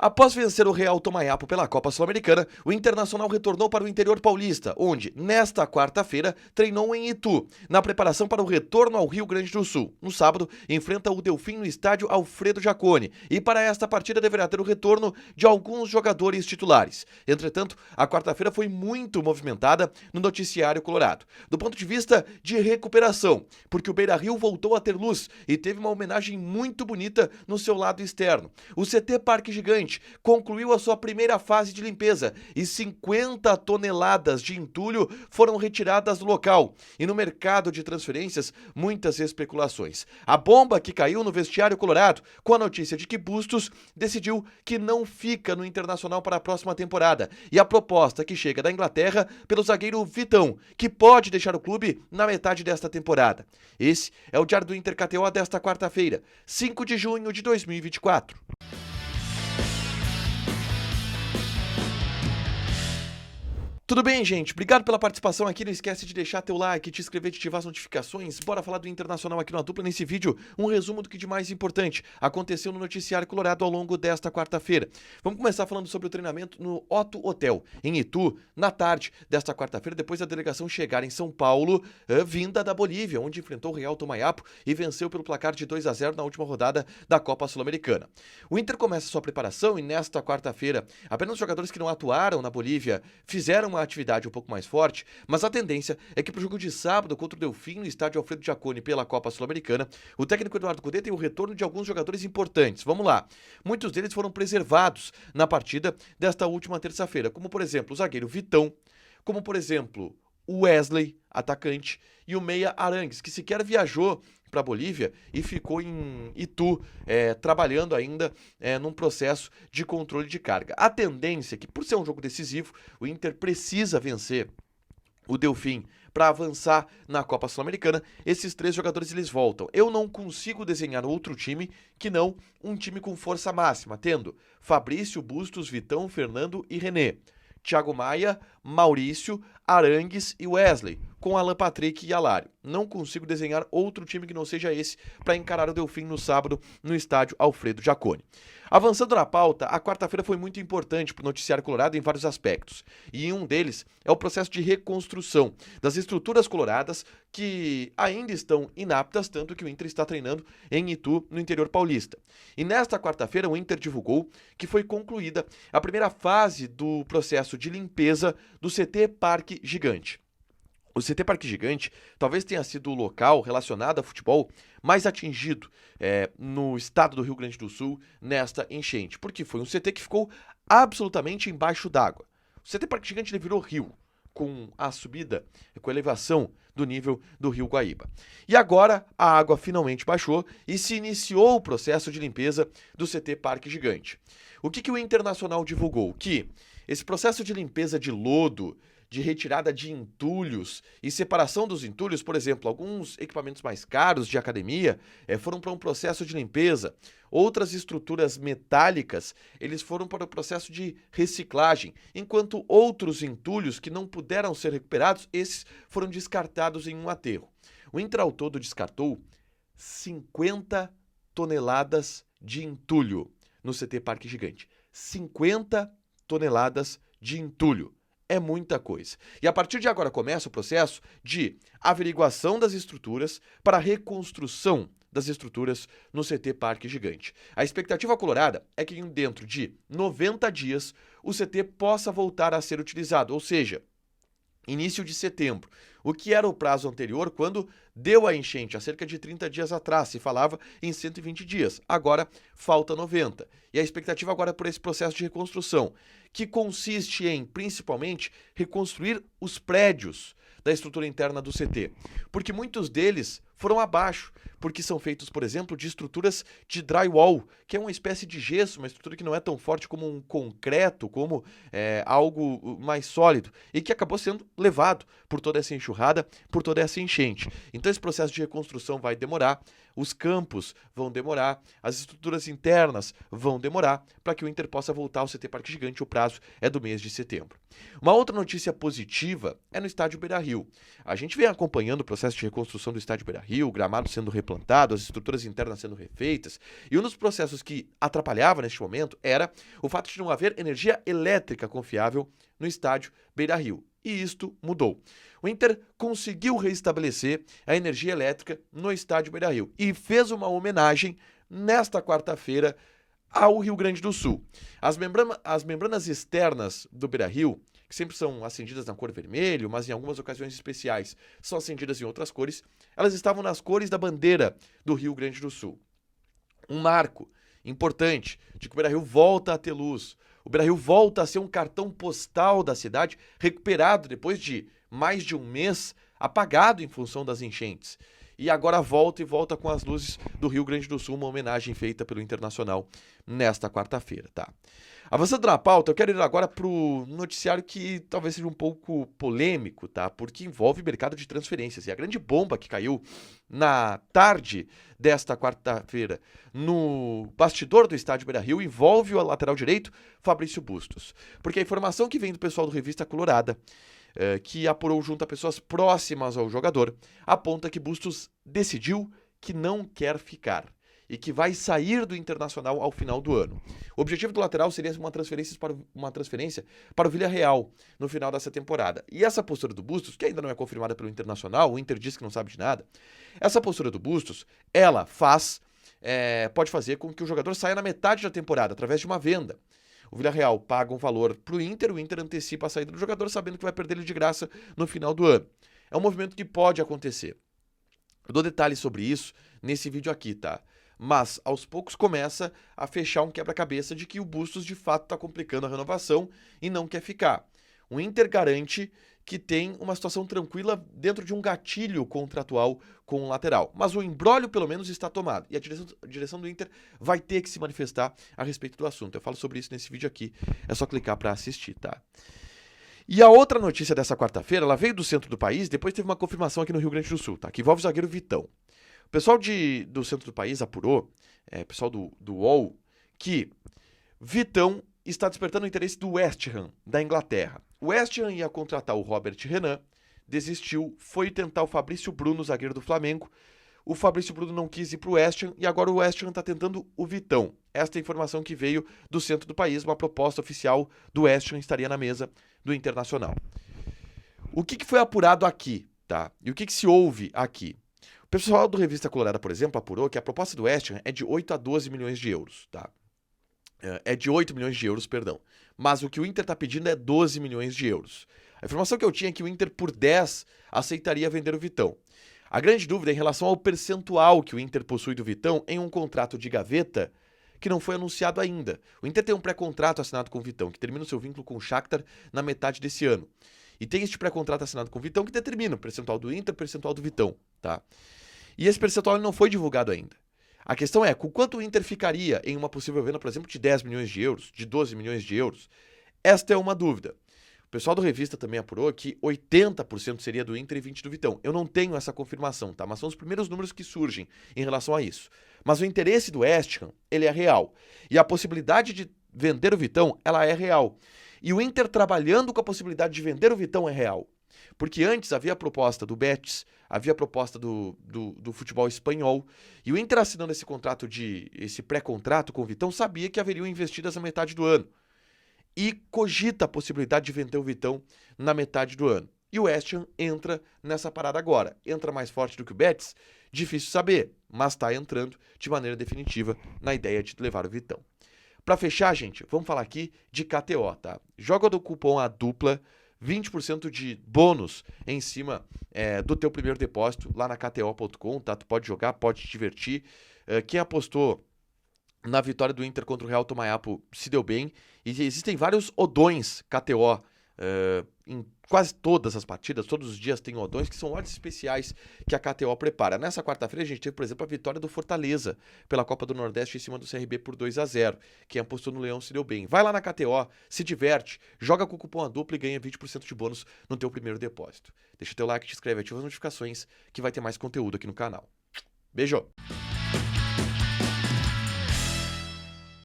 Após vencer o Real Tomayapo pela Copa Sul-Americana, o Internacional retornou para o interior paulista, onde, nesta quarta-feira, treinou em Itu, na preparação para o retorno ao Rio Grande do Sul. No sábado, enfrenta o Delfim no estádio Alfredo Jaconi, e para esta partida deverá ter o retorno de alguns jogadores titulares. Entretanto, a quarta-feira foi muito movimentada no noticiário colorado, do ponto de vista de recuperação, porque o Beira-Rio voltou a ter luz e teve uma homenagem muito bonita no seu lado externo. O CT Parque Gigante concluiu a sua primeira fase de limpeza e 50 toneladas de entulho foram retiradas do local. E no mercado de transferências, muitas especulações. A bomba que caiu no vestiário colorado com a notícia de que Bustos decidiu que não fica no Internacional para a próxima temporada. E a proposta que chega da Inglaterra pelo zagueiro Vitão, que pode deixar o clube na metade desta temporada. Esse é o Diário do Inter KTO desta quarta-feira, 5 de junho de 2024. Tudo bem, gente? Obrigado pela participação aqui. Não esquece de deixar teu like, te inscrever, de ativar as notificações. Bora falar do Internacional aqui na Dupla. Nesse vídeo, um resumo do que de mais importante aconteceu no noticiário colorado ao longo desta quarta-feira. Vamos começar falando sobre o treinamento no Otto Hotel, em Itu, na tarde desta quarta-feira, depois da delegação chegar em São Paulo, vinda da Bolívia, onde enfrentou o Real Tomayapo e venceu pelo placar de 2-0 na última rodada da Copa Sul-Americana. O Inter começa sua preparação e nesta quarta-feira, apenas os jogadores que não atuaram na Bolívia fizeram uma atividade um pouco mais forte, mas a tendência é que para o jogo de sábado contra o Delfim no estádio Alfredo Jaconi pela Copa Sul-Americana, o técnico Eduardo Cudê tem o retorno de alguns jogadores importantes. Vamos lá. Muitos deles foram preservados na partida desta última terça-feira, como por exemplo o zagueiro Vitão, como por exemplo o Wesley, atacante, e o meia Arangues, que sequer viajou para a Bolívia e ficou em Itu, trabalhando ainda num processo de controle de carga. A tendência é que, por ser um jogo decisivo, o Inter precisa vencer o Delfim para avançar na Copa Sul-Americana. Esses três jogadores eles voltam. Eu não consigo desenhar outro time que não um time com força máxima, tendo Fabrício, Bustos, Vitão, Fernando e René, Thiago Maia, Maurício, Arangues e Wesley, com Alan Patrick e Alário. Não consigo desenhar outro time que não seja esse para encarar o Delfim no sábado no estádio Alfredo Jaconi. Avançando na pauta, a quarta-feira foi muito importante para o noticiário colorado em vários aspectos. E um deles é o processo de reconstrução das estruturas coloradas que ainda estão inaptas, tanto que o Inter está treinando em Itu, no interior paulista. E nesta quarta-feira o Inter divulgou que foi concluída a primeira fase do processo de limpeza do CT Parque Gigante. O CT Parque Gigante talvez tenha sido o local relacionado a futebol mais atingido no estado do Rio Grande do Sul nesta enchente, porque foi um CT que ficou absolutamente embaixo d'água. O CT Parque Gigante ele virou rio, com a subida, com a elevação do nível do rio Guaíba. E agora a água finalmente baixou e se iniciou o processo de limpeza do CT Parque Gigante. O que o Internacional divulgou? Que esse processo de limpeza de lodo, de retirada de entulhos e separação dos entulhos, por exemplo, alguns equipamentos mais caros de academia foram para um processo de limpeza. Outras estruturas metálicas, eles foram para o processo de reciclagem, enquanto outros entulhos que não puderam ser recuperados, esses foram descartados em um aterro. O Inter ao todo descartou 50 toneladas de entulho no CT Parque Gigante. 50 toneladas de entulho. É muita coisa. E a partir de agora começa o processo de averiguação das estruturas para a reconstrução das estruturas no CT Parque Gigante. A expectativa colorada é que dentro de 90 dias o CT possa voltar a ser utilizado, ou seja, início de setembro, o que era o prazo anterior quando deu a enchente, há cerca de 30 dias atrás, se falava em 120 dias, agora falta 90. E a expectativa agora é por esse processo de reconstrução, que consiste em, principalmente, reconstruir os prédios da estrutura interna do CT, porque muitos deles foram abaixo, porque são feitos, por exemplo, de estruturas de drywall, que é uma espécie de gesso, uma estrutura que não é tão forte como um concreto, como algo mais sólido, e que acabou sendo levado por toda essa enxurrada. enxurrada por toda essa enchente. Então esse processo de reconstrução vai demorar, os campos vão demorar, as estruturas internas vão demorar para que o Inter possa voltar ao CT Parque Gigante. O prazo é do mês de setembro. Uma outra notícia positiva é no estádio Beira-Rio. A gente vem acompanhando o processo de reconstrução do estádio Beira-Rio, o gramado sendo replantado, as estruturas internas sendo refeitas, e um dos processos que atrapalhava neste momento era o fato de não haver energia elétrica confiável no estádio Beira-Rio. E isto mudou. O Inter conseguiu restabelecer a energia elétrica no estádio Beira-Rio e fez uma homenagem nesta quarta-feira ao Rio Grande do Sul. As membranas externas do Beira-Rio, que sempre são acendidas na cor vermelho, mas em algumas ocasiões especiais são acendidas em outras cores, elas estavam nas cores da bandeira do Rio Grande do Sul. Um marco importante de que o Beira-Rio volta a ter luz. O Beira-Rio volta a ser um cartão postal da cidade, recuperado depois de mais de um mês apagado em função das enchentes. E agora volta com as luzes do Rio Grande do Sul, uma homenagem feita pelo Internacional nesta quarta-feira, tá? Avançando na pauta, eu quero ir agora para o noticiário que talvez seja um pouco polêmico, tá? Porque envolve mercado de transferências. E a grande bomba que caiu na tarde desta quarta-feira no bastidor do estádio Beira-Rio envolve o lateral direito Fabrício Bustos. Porque a informação que vem do pessoal do Revista Colorada, que apurou junto a pessoas próximas ao jogador, aponta que Bustos decidiu que não quer ficar e que vai sair do Internacional ao final do ano. O objetivo do lateral seria uma transferência para o Villarreal no final dessa temporada. E essa postura do Bustos, que ainda não é confirmada pelo Internacional, o Inter diz que não sabe de nada, essa postura do Bustos, ela pode fazer com que o jogador saia na metade da temporada, através de uma venda. O Villarreal paga um valor para o Inter antecipa a saída do jogador, sabendo que vai perder ele de graça no final do ano. É um movimento que pode acontecer. Eu dou detalhes sobre isso nesse vídeo aqui, tá? Mas, aos poucos, começa a fechar um quebra-cabeça de que o Bustos, de fato, está complicando a renovação e não quer ficar. O Inter garante que tem uma situação tranquila dentro de um gatilho contratual com o lateral. Mas o imbróglio, pelo menos, está tomado. E a direção do Inter vai ter que se manifestar a respeito do assunto. Eu falo sobre isso nesse vídeo aqui. É só clicar para assistir, tá? E a outra notícia dessa quarta-feira, ela veio do centro do país, depois teve uma confirmação aqui no Rio Grande do Sul, tá? Que envolve o zagueiro Vitão. O pessoal do centro do país apurou, pessoal do UOL, que Vitão está despertando o interesse do West Ham, da Inglaterra. O West Ham ia contratar o Robert Renan, desistiu, foi tentar o Fabrício Bruno, zagueiro do Flamengo. O Fabrício Bruno não quis ir para o West Ham e agora o West Ham está tentando o Vitão. Esta é a informação que veio do centro do país, uma proposta oficial do West Ham estaria na mesa do Internacional. O que foi apurado aqui, tá? E o que se ouve aqui? O pessoal do Revista Colorada, por exemplo, apurou que a proposta do West Ham é de 8 a 12 milhões de euros, tá? É de 8 milhões de euros, perdão. Mas o que o Inter está pedindo é 12 milhões de euros. A informação que eu tinha é que o Inter, por 10, aceitaria vender o Vitão. A grande dúvida é em relação ao percentual que o Inter possui do Vitão em um contrato de gaveta que não foi anunciado ainda. O Inter tem um pré-contrato assinado com o Vitão, que termina o seu vínculo com o Shakhtar na metade desse ano. E tem este pré-contrato assinado com o Vitão que determina o percentual do Inter, o percentual do Vitão, tá? E esse percentual não foi divulgado ainda. A questão é, com quanto o Inter ficaria em uma possível venda, por exemplo, de 10 milhões de euros, de 12 milhões de euros? Esta é uma dúvida. O pessoal do Revista também apurou que 80% seria do Inter e 20% do Vitão. Eu não tenho essa confirmação, tá? Mas são os primeiros números que surgem em relação a isso. Mas o interesse do West Ham, ele é real. E a possibilidade de vender o Vitão, ela é real. E o Inter trabalhando com a possibilidade de vender o Vitão é real. Porque antes havia a proposta do Betis, havia a proposta do futebol espanhol, e o Inter assinando esse pré-contrato com o Vitão sabia que haveriam investidas na metade do ano. E cogita a possibilidade de vender o Vitão na metade do ano. E o West Ham entra nessa parada agora. Entra mais forte do que o Betis? Difícil saber, mas está entrando de maneira definitiva na ideia de levar o Vitão. Para fechar, gente, vamos falar aqui de KTO, tá? Joga do cupom A Dupla, 20% de bônus em cima do teu primeiro depósito lá na KTO.com, tá? Tu pode jogar, pode te divertir. Quem apostou na vitória do Inter contra o Real Tomayapo se deu bem. E existem vários odões KTO em quase todas as partidas, todos os dias tem odds, que são odds especiais que a KTO prepara. Nessa quarta-feira a gente teve, por exemplo, a vitória do Fortaleza pela Copa do Nordeste em cima do CRB por 2-0. Quem apostou no Leão se deu bem. Vai lá na KTO, se diverte, joga com o cupom A Dupla e ganha 20% de bônus no teu primeiro depósito. Deixa o teu like, te inscreve, ativa as notificações que vai ter mais conteúdo aqui no canal. Beijo!